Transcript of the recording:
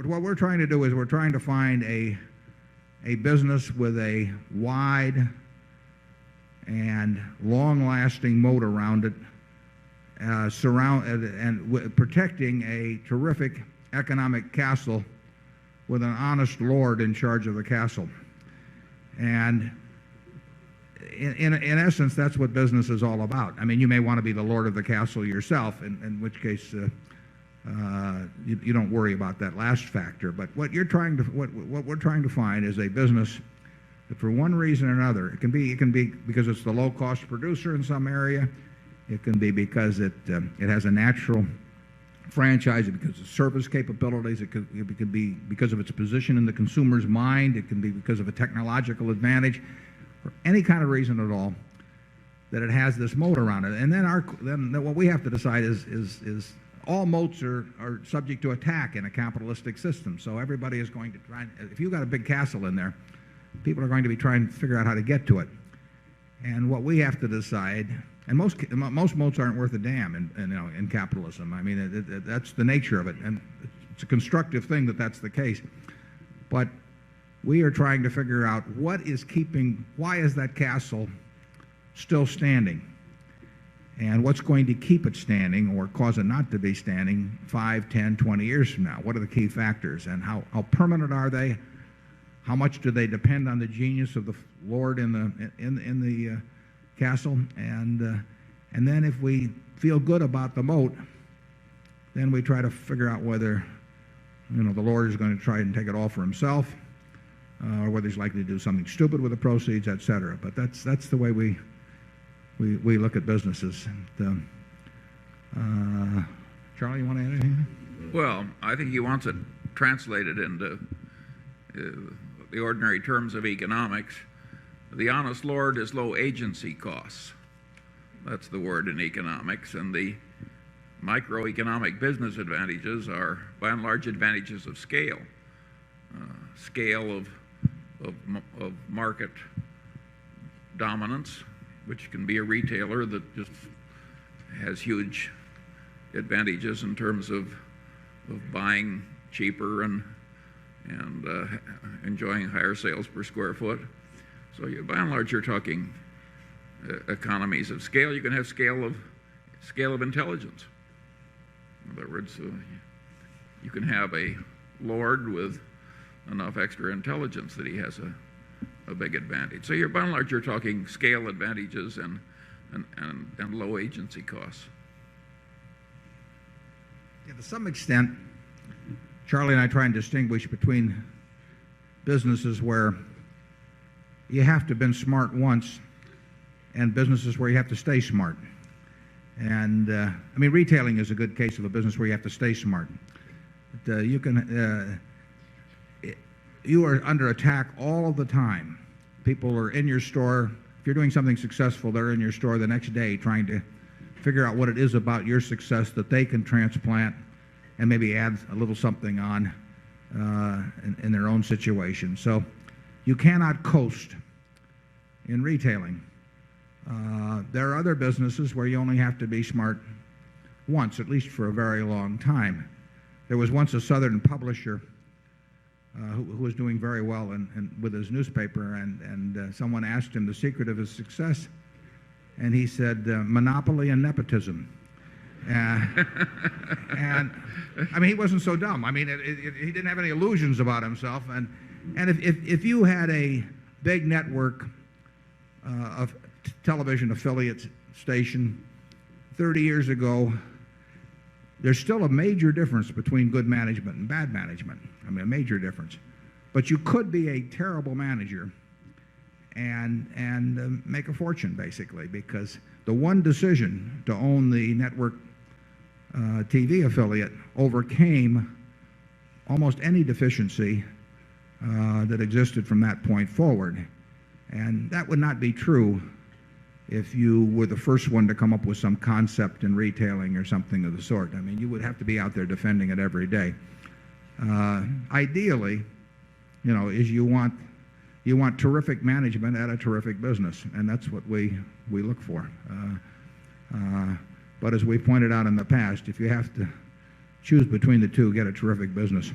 What we're trying to do is we're trying to find a business with a wide and long-lasting moat around it, protecting a terrific economic castle with an honest lord in charge of the castle. And in essence, that's what business is all about. I mean, you may want to be the lord of the castle yourself, in which case you don't worry about that last factor. But what we're trying to find is a business that, for one reason or another, it can be because it's the low-cost producer in some area. It can be because it has a natural franchise, because of service capabilities. It could be because of its position in the consumer's mind. It can be because of a technological advantage, for any kind of reason at all, that it has this moat around it. And then what we have to decide is all moats are subject to attack in a capitalistic system. So everybody is going to try. If you've got a big castle in there, people are going to be trying to figure out how to get to it. And what we have to decide, and most moats aren't worth a damn in capitalism. I mean, that's the nature of it, and it's a constructive thing that that's the case. But we are trying to figure out why is that castle still standing, and what's going to keep it standing or cause it not to be standing 5, 10, 20 years from now. What are the key factors, and how permanent are they? How much do they depend on the genius of the lord in the castle? And then if we feel good about the moat, then we try to figure out whether the lord is going to try and take it all for himself, or whether he's likely to do something stupid with the proceeds, etc. But that's the way we look at businesses. And, Charlie, you want to add anything? Well, I think he wants it translated into the ordinary terms of economics. The honest lord is low agency costs. That's the word in economics. And the microeconomic business advantages are, by and large, advantages of scale. Scale of market dominance, which can be a retailer that just has huge advantages in terms of buying cheaper and enjoying higher sales per square foot. So by and large, you're talking economies of scale. You can have scale of intelligence. In other words, you can have a lord with enough extra intelligence that he has a big advantage. So by and large, you're talking scale advantages and low agency costs. Yeah, to some extent, Charlie and I try and distinguish between businesses where you have to have been smart once and businesses where you have to stay smart. And I mean, retailing is a good case of a business where you have to stay smart. But, you are under attack all the time. People are in your store. If you're doing something successful, they're in your store the next day trying to figure out what it is about your success that they can transplant and maybe add a little something on in their own situation. So you cannot coast in retailing. There are other businesses where you only have to be smart once, at least for a very long time. There was once a Southern publisher who was doing very well with his newspaper, and someone asked him the secret of his success, and he said, monopoly and nepotism. And I mean, he wasn't so dumb. I mean, he didn't have any illusions about himself. And if you had a big network of television affiliate station 30 years ago, there's still a major difference between good management and bad management. I mean, a major difference. But you could be a terrible manager and make a fortune, basically, because the one decision to own the network TV affiliate overcame almost any deficiency that existed from that point forward. And that would not be true if you were the first one to come up with some concept in retailing or something of the sort. I mean, you would have to be out there defending it every day. Ideally, is you want terrific management at a terrific business, and that's what we look for. But as we pointed out in the past, if you have to choose between the two, get a terrific business.